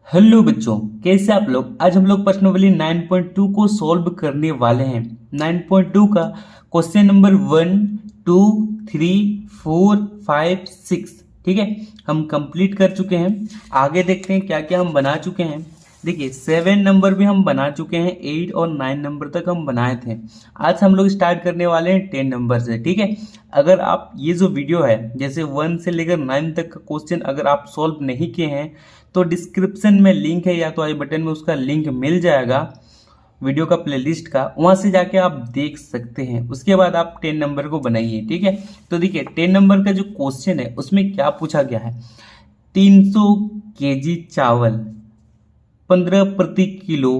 Hello बच्चों, कैसे आप लोग। आज हम लोग प्रश्नावली 9.2 को सॉल्व करने वाले हैं। 9.2 का क्वेश्चन नंबर 1, 2, 3, 4, 5, 6। ठीक है, हम कंप्लीट कर चुके हैं। आगे देखते हैं क्या क्या हम बना चुके हैं। देखिए 7 नंबर भी हम बना चुके हैं, 8 और 9 नंबर तक हम बनाए थे। आज हम लोग स्टार्ट करने वाले हैं 10 नंबर से। ठीक है, अगर आप ये जो वीडियो है जैसे 1 से लेकर 9 तक का क्वेश्चन अगर आप सॉल्व नहीं किए हैं तो डिस्क्रिप्शन में लिंक है या तो आई बटन में उसका लिंक मिल जाएगा वीडियो का प्लेलिस्ट का, वहां से जाके आप देख सकते हैं। उसके बाद आप 10 नंबर को बनाइए। ठीक है, तो देखिए 10 नंबर का जो क्वेश्चन है उसमें क्या पूछा गया है। 300 केजी चावल 15 प्रति किलो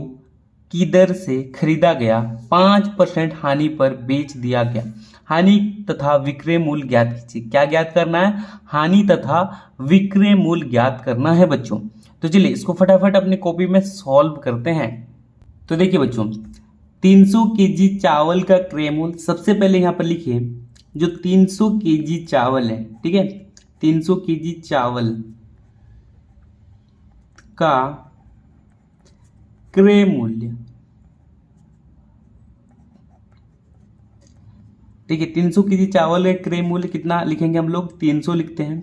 की दर से खरीदा गया, 5% हानि पर बेच दिया गया। हानि तथा विक्रय मूल्य ज्ञात कीजिए। क्या ज्ञात करना है? हानि तथा विक्रय मूल्य ज्ञात करना है बच्चों। तो चलिए इसको फटाफट अपनी कॉपी में सॉल्व करते हैं। तो देखिए बच्चों, 300 केजी चावल का क्रय मूल्य, सबसे पहले यहाँ पर लिखिए जो 300 केजी चावल है, ठीक है, 300 केजी चावल का क्रय मूल्य। देखिए 300 केजी चावल का क्रय मूल्य कितना लिखेंगे हम लोग? 300 लिखते हैं।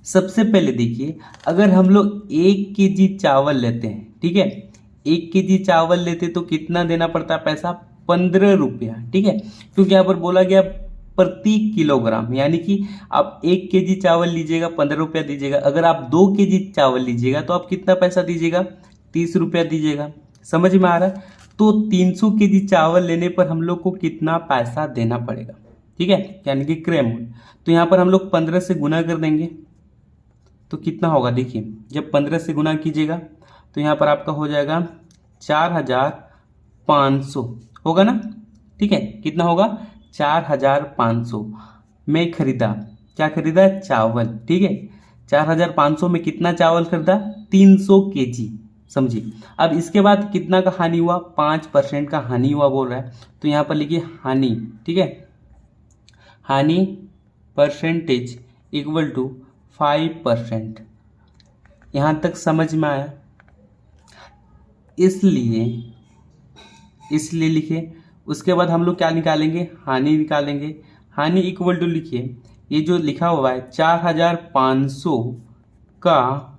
सबसे पहले देखिए अगर हम लोग 1 केजी चावल लेते हैं, ठीक है, 1 केजी चावल लेते तो कितना देना पड़ता है पैसा? 15 रुपया। ठीक है, क्योंकि यहाँ पर बोला गया प्रति किलोग्राम, यानी कि आप 1 केजी चावल लीजिएगा 15 रुपया दीजिएगा। अगर आप 2 केजी चावल लीजिएगा तो आप कितना पैसा दीजिएगा? 30 रुपया दीजिएगा। समझ में आ रहा है? तो 300 केजी चावल लेने पर हम लोग को कितना पैसा देना पड़ेगा? ठीक है, यानी कि क्रय मूल्य। तो यहाँ पर हम लोग 15 से गुना कर देंगे तो कितना होगा? देखिए जब 15 से गुना कीजिएगा तो यहाँ पर आपका हो जाएगा 4500 होगा ना। ठीक है, कितना होगा? 4500 में खरीदा। क्या खरीदा? चावल। ठीक है, 4500 में कितना चावल खरीदा? 300 केजी। समझिए। अब इसके बाद कितना का हानि हुआ? 5% का हानि हुआ बोल रहा है, तो यहाँ पर लिखिए हानि। ठीक है, हानि परसेंटेज इक्वल टू 5%। यहाँ तक समझ में आया? इसलिए लिखिए। उसके बाद हम लोग क्या निकालेंगे? हानि निकालेंगे। हानि इक्वल टू लिखिए, ये जो लिखा हुआ है 4500 का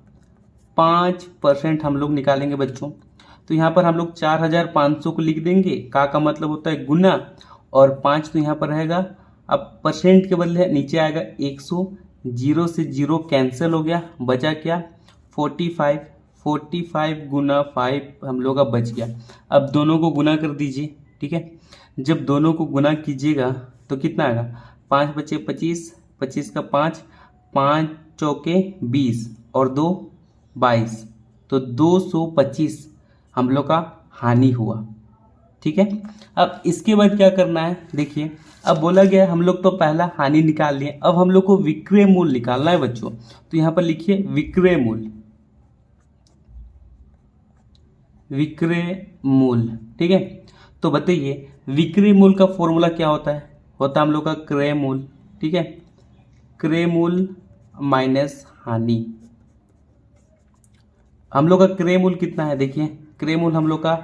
5% हम लोग निकालेंगे बच्चों। तो यहाँ पर हम लोग 4500 को लिख देंगे। का मतलब होता है गुना, और 5 तो यहाँ पर रहेगा। अब परसेंट के बदले नीचे आएगा 100, 0 से 0 कैंसिल हो गया, बचा क्या? 45। 45 गुना 5 हम लोग का बच गया। अब दोनों को गुना कर दीजिए। ठीक है, जब दोनों को गुना कीजिएगा तो कितना आएगा? 5 बचे 25, 25 का 5, 5 चौके 20 और 2 22, तो 225 हम लोग का हानि हुआ। ठीक है, अब इसके बाद क्या करना है? देखिए अब बोला गया हम लोग तो पहला हानि निकाल लिए, अब हम लोग को विक्रय मूल्य निकालना है बच्चों। तो यहाँ पर लिखिए विक्रय मूल्य। विक्रय मूल्य, ठीक है, तो बताइए विक्रय मूल्य का फॉर्मूला क्या होता है? होता है हम लोग का क्रय मूल्य। ठीक है, क्रय मूल्य माइनस हानि। हम लोग का क्रय मूल्य कितना है? देखिए क्रय मूल्य हम लोग का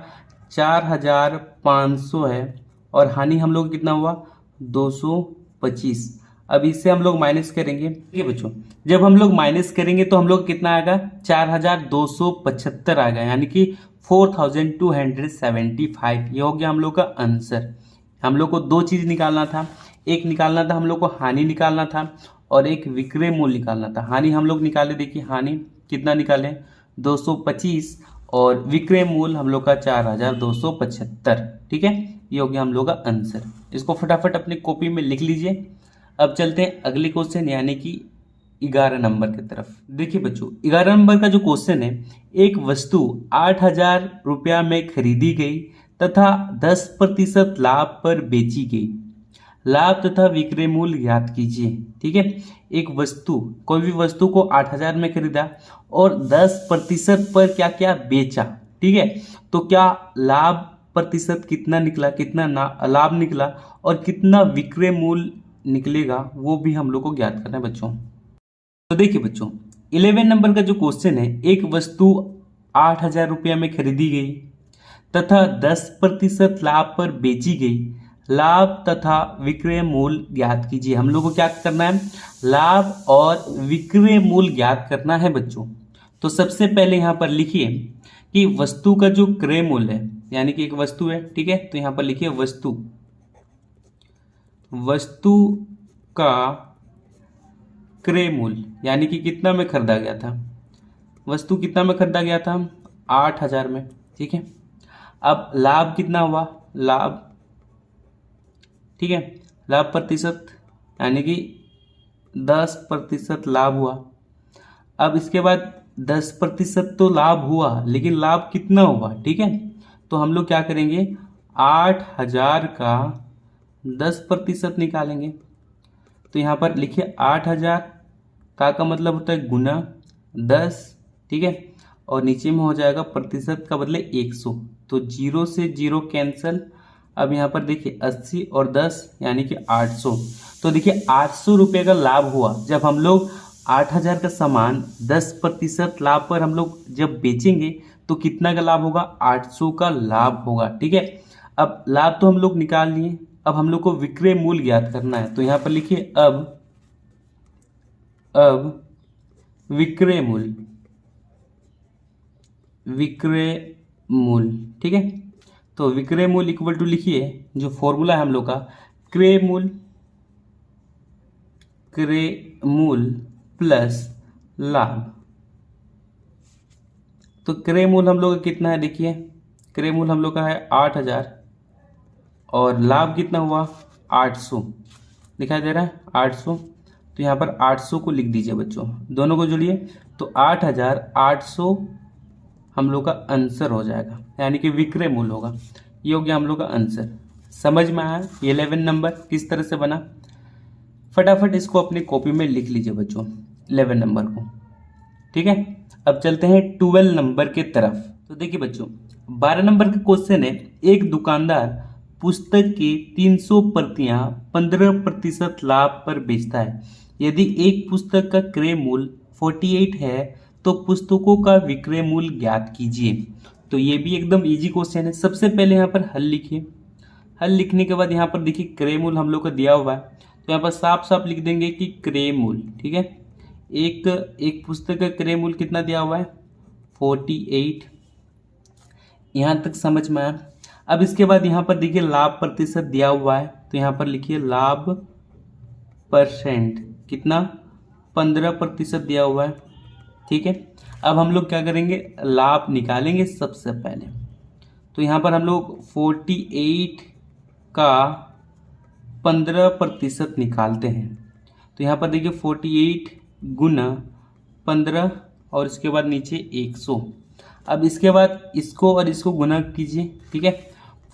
4500 है और हानि हम लोग कितना हुआ? 225। अब इससे हम लोग माइनस करेंगे। ठीक है बच्चों, जब हम लोग माइनस करेंगे तो हम लोग कितना आएगा? 4275 आएगा, यानी कि 4275। ये हो गया हम लोग का आंसर। हम लोग को दो चीज निकालना था, एक निकालना था हम लोग को हानि निकालना था और एक विक्रय मूल्य निकालना था। हानि हम लोग निकाले, देखिए हानि कितना निकाले? 225, और विक्रय मूल्य हम लोग का 4275। ठीक है, ये हो गया हम लोग का आंसर। इसको फटाफट अपनी कॉपी में लिख लीजिए। अब चलते हैं अगले क्वेश्चन यानी कि 11 नंबर की तरफ। देखिए बच्चों 11 नंबर का जो क्वेश्चन है, एक वस्तु 8000 रुपया में खरीदी गई तथा 10% लाभ पर बेची गई। लाभ तथा विक्रय मूल्य ज्ञात कीजिए। ठीक है, एक वस्तु, कोई भी वस्तु को 8000 में खरीदा और 10% पर क्या क्या बेचा। ठीक है, तो क्या लाभ प्रतिशत कितना निकला, कितना लाभ निकला और कितना विक्रय मूल्य निकलेगा, वो भी हम लोग को ज्ञात करना है बच्चों। तो देखिए बच्चों 11 नंबर का जो क्वेश्चन है, एक वस्तु 8,000 रुपया में खरीदी गई तथा 10% लाभ पर बेची गई, लाभ तथा विक्रय मूल्य ज्ञात कीजिए। हम लोग को क्या करना है, लाभ और विक्रय मूल्य ज्ञात करना है बच्चों। तो सबसे पहले यहाँ पर लिखिए कि वस्तु का जो क्रय मूल्य है, यानी कि एक वस्तु है, ठीक है, तो यहाँ पर लिखिए वस्तु का क्रय मूल्य, यानी कि कितना में खरीदा गया था, वस्तु कितना में खरीदा गया था, 8,000 में, ठीक है। अब लाभ कितना हुआ, लाभ, ठीक है, लाभ प्रतिशत, यानी कि 10% लाभ हुआ। अब इसके बाद 10% तो लाभ हुआ, लेकिन लाभ कितना हुआ, ठीक है, तो हम लोग क्या करेंगे, 8,000 का 10% निकालेंगे। तो यहाँ पर लिखिए 8,000 का मतलब होता है गुना 10, ठीक है, और नीचे में हो जाएगा प्रतिशत का बदले 100, तो 0 से 0 कैंसल। अब यहाँ पर देखिए 80 और 10 यानी कि 800। तो देखिए 800 रुपये का लाभ हुआ जब हम लोग 8,000 का सामान 10% लाभ पर हम लोग जब बेचेंगे तो कितना का लाभ होगा, 800 का लाभ होगा, ठीक है। अब लाभ तो हम लोग निकाल लिए, अब हम लोग को विक्रय मूल्य ज्ञात करना है। तो यहाँ पर लिखिए अब विक्रय मूल्य, ठीक है। तो विक्रय मूल्य इक्वल टू लिखिए, जो फॉर्मूला है हम लोग का, क्रय मूल्य प्लस लाभ। तो क्रय मूल्य हम लोग का कितना है, देखिए क्रय मूल्य हम लोग का है 8,000 और लाभ कितना हुआ 800, दिखाई दे रहा है 800। तो यहाँ पर 800 को लिख दीजिए बच्चों, दोनों को जोड़िए, तो 8,800 हम लोग का आंसर हो जाएगा, यानी कि विक्रय मूल्य होगा। ये हो गया हम लोग का आंसर। समझ में आया 11 नंबर किस तरह से बना? फटाफट इसको अपनी कॉपी में लिख लीजिए बच्चों 11 नंबर को, ठीक है। अब चलते हैं 12 नंबर के तरफ। तो देखिए बच्चों 12 नंबर का क्वेश्चन है, एक दुकानदार पुस्तक की 300 प्रतियां 15% लाभ पर बेचता है। यदि एक पुस्तक का क्रय मूल्य 48 है तो पुस्तकों का विक्रय मूल्य ज्ञात कीजिए। तो ये भी एकदम इजी क्वेश्चन है। सबसे पहले यहाँ पर हल लिखिए, हल लिखने के बाद यहाँ पर देखिए क्रय मूल्य हम लोग का दिया हुआ है, तो यहाँ पर साफ साफ लिख देंगे कि क्रय मूल्य, ठीक है। एक पुस्तक का क्रय मूल्य कितना दिया हुआ है 48, यहाँ तक समझ में आया। अब इसके बाद यहाँ पर देखिए लाभ प्रतिशत दिया हुआ है, तो यहाँ पर लिखिए लाभ परसेंट कितना 15% दिया हुआ है, ठीक है। अब हम लोग क्या करेंगे, लाभ निकालेंगे सबसे पहले। तो यहाँ पर हम लोग 48 का 15% निकालते हैं। तो यहाँ पर देखिए 48 गुना 15 और इसके बाद नीचे 100। अब इसके बाद इसको और इसको गुना कीजिए, ठीक है।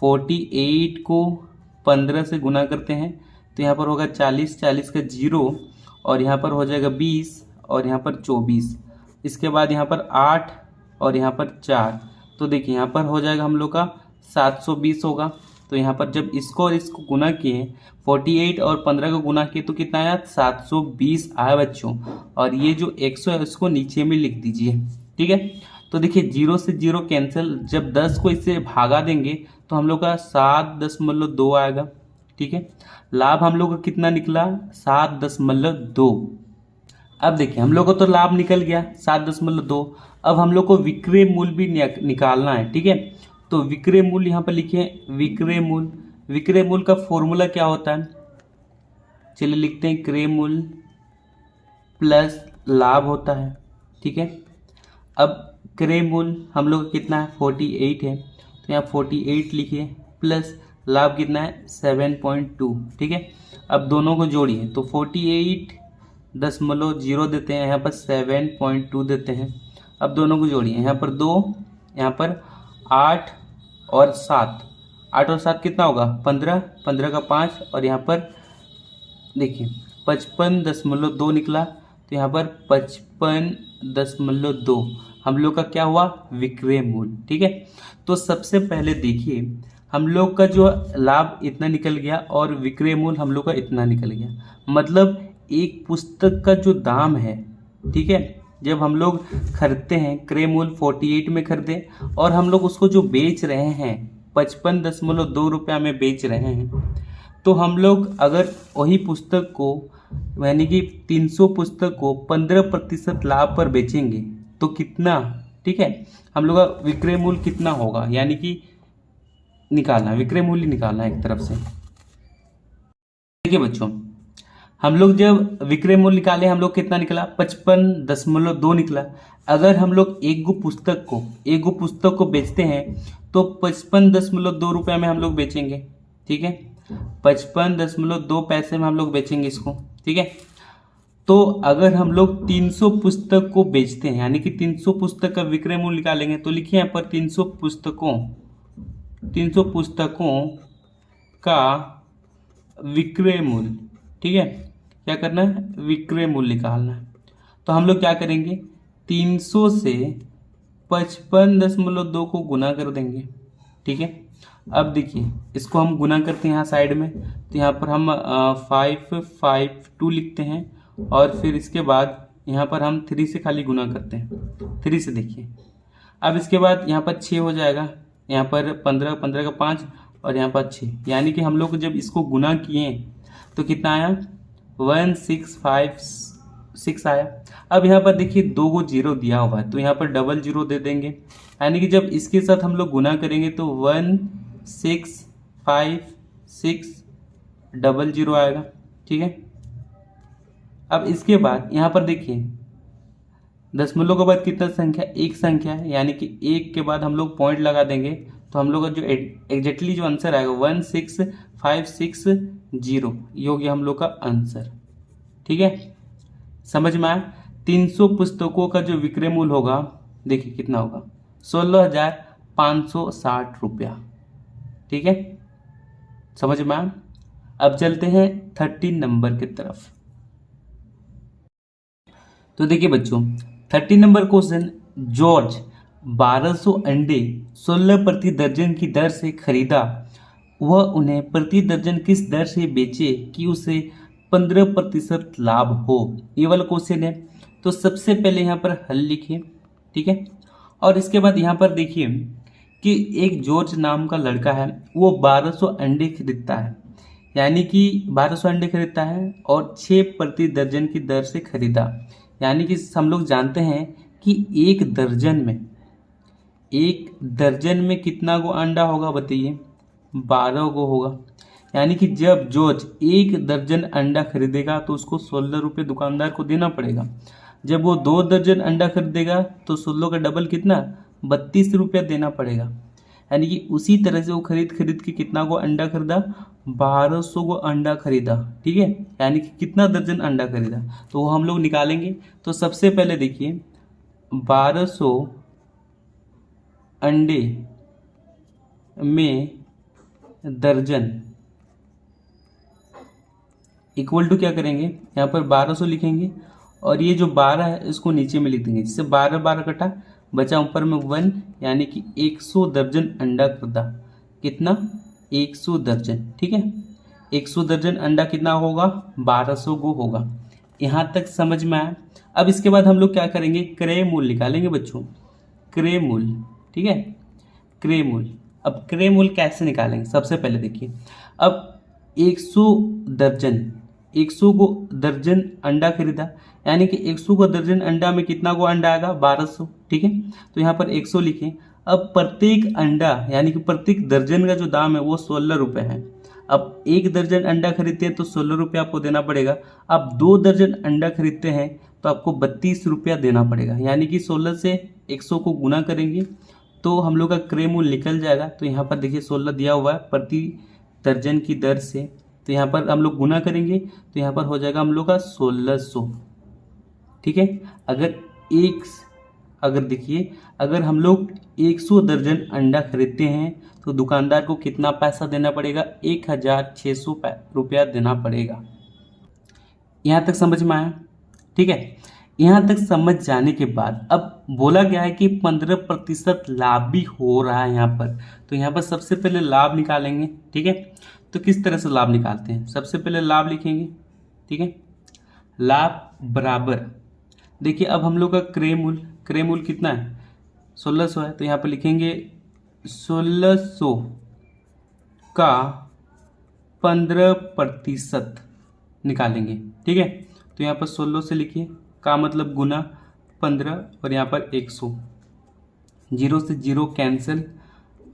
48 को 15 से गुना करते हैं तो यहाँ पर होगा 40, 40 का 0 और यहाँ पर हो जाएगा 20 और यहाँ पर 24। इसके बाद यहाँ पर 8 और यहाँ पर 4, तो देखिए यहाँ पर हो जाएगा हम लोग का 720 होगा। तो यहाँ पर जब इसको और इसको गुना किए 48 और 15 को गुना किए तो कितना आया 720 आया बच्चों। और ये जो 100 है उसको नीचे में लिख दीजिए, ठीक है। तो देखिए 0 से 0 कैंसिल, जब 10 को इससे भागा देंगे तो हम लोग का 7.2 आएगा, ठीक है। लाभ हम लोग का कितना निकला 7.2। अब देखिए हम लोग को तो लाभ निकल गया 7.2। अब हम लोग को विक्रय मूल्य भी निकालना है, ठीक है। तो विक्रय मूल्य यहाँ पर लिखिए, विक्रय मूल्य का फॉर्मूला क्या होता है, चलिए लिखते हैं, क्रय मूल्य प्लस लाभ होता है, ठीक है। अब क्रय मूल्य हम लोग का कितना है 48 है, तो यहाँ 48 लिखिए प्लस लाभ कितना है 7.2, ठीक है। अब दोनों को जोड़िए तो 48.0 देते हैं, यहाँ पर 7.2 देते हैं। अब दोनों को जोड़िए, यहाँ पर 2, यहाँ पर 8 और 7, 8 और 7 कितना होगा 15, 15 का 5 और यहाँ पर देखिए 55.2 निकला। तो यहाँ पर 55.2 हम लोग का क्या हुआ विक्रय मूल्य, ठीक है। तो सबसे पहले देखिए हम लोग का जो लाभ इतना निकल गया और विक्रय मूल्य हम लोग का इतना निकल गया, मतलब एक पुस्तक का जो दाम है, ठीक है, जब हम लोग खरीदते हैं क्रय मूल्य 48 में खरीदे और हम लोग उसको जो बेच रहे हैं 55.2 रुपया में बेच रहे हैं, तो हम लोग अगर वही पुस्तक को यानी कि 300 पुस्तक को 15% लाभ पर बेचेंगे तो कितना, ठीक है, हम लोग का विक्रय मूल्य कितना होगा, यानी कि निकालना, विक्रय मूल्य निकालना एक तरफ से। देखिए बच्चों, हम लोग जब विक्रय मूल्य निकाले हम लोग कितना निकला 55.2 निकला। अगर हम लोग एक गो पुस्तक को बेचते हैं तो 55.2 रुपये में हम लोग बेचेंगे, ठीक है, 55.2 पैसे में हम लोग बेचेंगे इसको, ठीक है। तो अगर हम लोग 300 पुस्तक को बेचते हैं यानी कि 300 पुस्तक का विक्रय मूल्य निकालेंगे तो लिखिए यहाँ पर 300 पुस्तकों का विक्रय मूल्य, ठीक है, क्या करना है, विक्रय मूल्य निकालना है। तो हम लोग क्या करेंगे 300 से 55.2 को गुना कर देंगे, ठीक है। अब देखिए इसको हम गुना करते हैं यहाँ साइड में, तो यहाँ पर हम 552 लिखते हैं और फिर इसके बाद यहाँ पर हम 3 से खाली गुना करते हैं, 3 से देखिए। अब इसके बाद यहाँ पर 6 हो जाएगा, यहाँ पर 15 का 5 और यहाँ पर 6, यानी कि हम लोग जब इसको गुना किए तो कितना आया 1656 आया। अब यहाँ पर देखिए 2 गो जीरो दिया हुआ है तो यहाँ पर डबल जीरो दे देंगे, यानी कि जब इसके साथ हम लोग गुना करेंगे तो 165600 आएगा, ठीक है। अब इसके बाद यहाँ पर देखिए दशमलव के बाद कितना संख्या, एक संख्या है, यानी कि एक के बाद हम लोग पॉइंट लगा देंगे तो हम लोग का जो एग्जैक्टली जो आंसर आएगा 16560, ये हो गया हम लोग का आंसर, ठीक है। समझ में आया। 300 पुस्तकों का जो विक्रय मूल्य होगा देखिए कितना होगा 16,560 रुपया, ठीक है, समझ में आया। अब चलते हैं 13 नंबर की तरफ। तो देखिए बच्चों 13 नंबर क्वेश्चन, जॉर्ज 1200 अंडे 16 प्रति दर्जन की दर से खरीदा, वह उन्हें प्रति दर्जन किस दर से बेचे कि उसे 15% लाभ हो, ये वाला क्वेश्चन है। तो सबसे पहले यहाँ पर हल लिखिए, ठीक है, और इसके बाद यहाँ पर देखिए कि एक जॉर्ज नाम का लड़का है, वो 1200 अंडे खरीदता है, यानी कि 1200 अंडे खरीदता है और 6 प्रति दर्जन की दर से खरीदा, यानी कि हम लोग जानते हैं कि एक दर्जन में कितना गो अंडा होगा बताइए, 12 गो होगा, यानी कि जब जॉर्ज 1 दर्जन अंडा खरीदेगा तो उसको 16 रुपये दुकानदार को देना पड़ेगा। जब वो 2 दर्जन अंडा खरीदेगा तो 16 का डबल कितना 32 रुपया देना पड़ेगा, यानी कि उसी तरह से वो खरीद के कितना गो अंडा खरीदा 1200 गो अंडा खरीदा, ठीक है, यानी कि कितना दर्जन अंडा खरीदा तो वो हम लोग निकालेंगे। तो सबसे पहले देखिए 1200 अंडे में दर्जन इक्वल टू क्या करेंगे, यहाँ पर 1200 लिखेंगे और ये जो 12 है इसको नीचे में लिख देंगे, जिससे 12 कटा, बचा ऊपर में 1, यानी कि 100 दर्जन अंडा खरीदा, कितना 100 दर्जन, ठीक है, 100 दर्जन अंडा कितना होगा 1200 गो होगा। यहाँ तक समझ में आया। अब इसके बाद हम लोग क्या करेंगे, क्रय मूल्य निकालेंगे बच्चों, क्रय मूल्य, ठीक है, क्रय मूल्य। अब क्रय मूल्य कैसे निकालेंगे, सबसे पहले देखिए, अब 100 को दर्जन अंडा खरीदा, यानी कि 100 को दर्जन अंडा में कितना गो अंडा आएगा 1200, ठीक है, तो यहाँ पर 100 लिखें। अब प्रत्येक अंडा यानी कि प्रत्येक दर्जन का जो दाम है वो 16 रुपये है। अब 1 दर्जन अंडा खरीदते हैं तो 16 रुपये आपको देना पड़ेगा। अब 2 दर्जन अंडा खरीदते हैं तो आपको 32 रुपया देना पड़ेगा, यानी कि 16 से 100 को गुना करेंगे तो हम लोग का क्रय मूल्य निकल जाएगा। तो यहाँ पर देखिए 16 दिया हुआ है प्रति दर्जन की दर से, तो यहाँ पर हम लोग गुना करेंगे तो यहाँ पर हो जाएगा हम लोग का 1600, ठीक है। अगर देखिए अगर हम लोग 100 दर्जन अंडा खरीदते हैं तो दुकानदार को कितना पैसा देना पड़ेगा, 1600 रुपया देना पड़ेगा। यहाँ तक समझ में आया, ठीक है। यहाँ तक समझ जाने के बाद अब बोला गया है कि 15% लाभ भी हो रहा है यहाँ पर, तो यहाँ पर सबसे पहले लाभ निकालेंगे, ठीक है। तो किस तरह से लाभ निकालते हैं, सबसे पहले लाभ लिखेंगे, ठीक है, लाभ बराबर देखिए अब हम लोग का क्रय मूल्य कितना है, 1600 है, तो यहाँ पर लिखेंगे 1600 का 15% निकालेंगे। ठीक है, तो यहाँ पर 16 से लिखिए, का मतलब गुना 15 और यहाँ पर 100, 0 से 0 कैंसिल।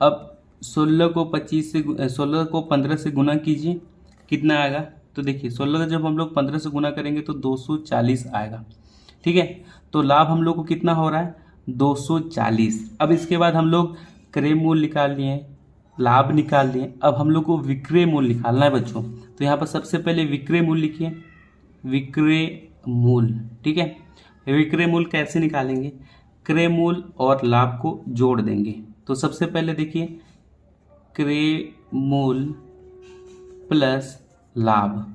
अब 16 को 15 से गुना कीजिए, कितना आएगा, तो देखिए 16 का जब हम लोग 15 से गुना करेंगे तो 240 आएगा। ठीक है, तो लाभ हम लोग को कितना हो रहा है, 240। अब इसके बाद हम लोग क्रय मूल्य निकाल लिए, लाभ निकाल लिए, अब हम लोग को विक्रय मूल्य निकालना है बच्चों। तो यहाँ पर सबसे पहले विक्रय मूल्य लिखिए, विक्रय मूल्य। ठीक है, विक्रय मूल्य कैसे निकालेंगे, क्रय मूल्य और लाभ को जोड़ देंगे। तो सबसे पहले देखिए क्रय मूल्य प्लस लाभ,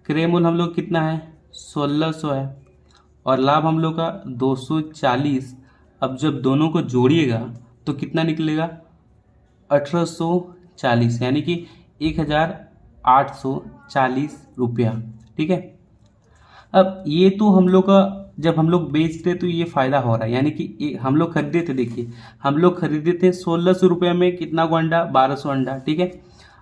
क्रय मूल्य हम लोग कितना है 1600 है और लाभ हम लोग का 240। अब जब दोनों को जोड़िएगा तो कितना निकलेगा 1840, यानी कि 1840 रुपया। ठीक है, अब ये तो हम लोग का जब हम लोग बेच रहे तो ये फायदा हो रहा है, यानी कि हम लोग खरीदे थे, देखिए हम लोग खरीदे थे 1600 रुपये में कितना को अंडा, 1200 अंडा। ठीक है,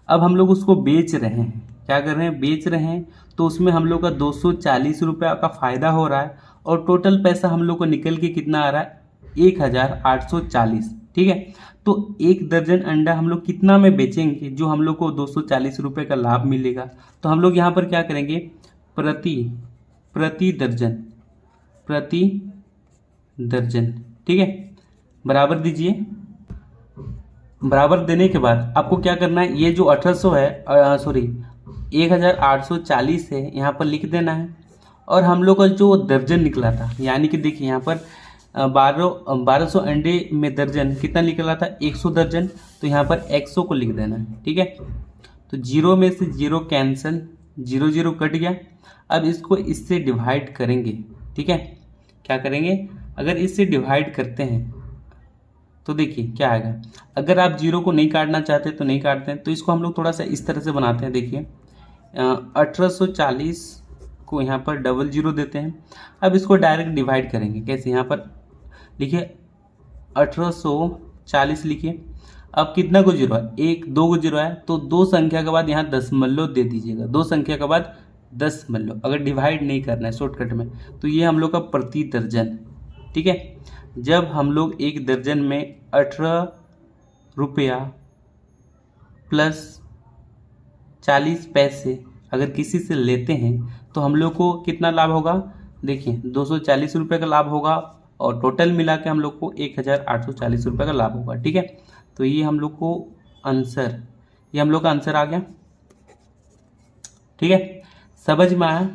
अब हम लोग उसको बेच रहे हैं, क्या कर रहे हैं, बेच रहे हैं, तो उसमें हम लोग का 240 रुपया का फायदा हो रहा है और टोटल पैसा हम लोग को निकल के कितना आ रहा है 1840। ठीक है, तो एक दर्जन अंडा हम लोग कितना में बेचेंगे जो हम लोग को 240 रुपये का लाभ मिलेगा। तो हम लोग यहाँ पर क्या करेंगे, प्रति दर्जन। ठीक है, बराबर दीजिए। बराबर देने के बाद आपको क्या करना है, ये जो 1800 है 1840 है, यहाँ पर लिख देना है। और हम लोग का जो दर्जन निकला था, यानी कि देखिए यहाँ पर 1200 अंडे में दर्जन कितना निकला था, 100 दर्जन, तो यहाँ पर 100 को लिख देना है। ठीक है, तो 0 में से 0 कैंसिल, 0 0 कट गया। अब इसको इससे डिवाइड करेंगे। ठीक है, क्या करेंगे, अगर इससे डिवाइड करते हैं तो देखिए क्या आएगा। अगर आप 0 को नहीं काटना चाहते तो नहीं काटते हैं, तो इसको हम लोग थोड़ा सा इस तरह से बनाते हैं। देखिए 1840 को यहाँ पर 00 देते हैं। अब इसको डायरेक्ट डिवाइड करेंगे, कैसे, यहाँ पर लिखिए 1840 लिखिए। अब कितना को जीरो है, 1 2 को जीरो है, तो 2 संख्या के बाद यहाँ दशमलव दे दीजिएगा, 2 संख्या के बाद दशमलव। अगर डिवाइड नहीं करना है शॉर्टकट में, तो ये हम लोग का प्रति दर्जन। ठीक है, जब हम लोग एक दर्जन में 18 रुपया प्लस 40 पैसे अगर किसी से लेते हैं तो हम लोग को कितना लाभ होगा, देखिए 240 रुपये का लाभ होगा और टोटल मिला के हम लोग को 1840 रुपये का लाभ होगा। ठीक है, तो ये हम लोग को आंसर, ये हम लोग का आंसर आ गया। ठीक है, समझ में आया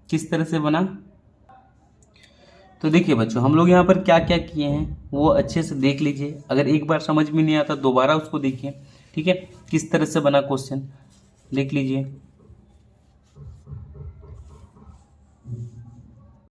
किस तरह से बना। तो देखिए बच्चों, हम लोग यहाँ पर क्या क्या किए हैं वो अच्छे से देख लीजिए। अगर एक बार समझ में नहीं आता दोबारा उसको देखिए। ठीक है, किस तरह से बना क्वेश्चन देख लीजिए।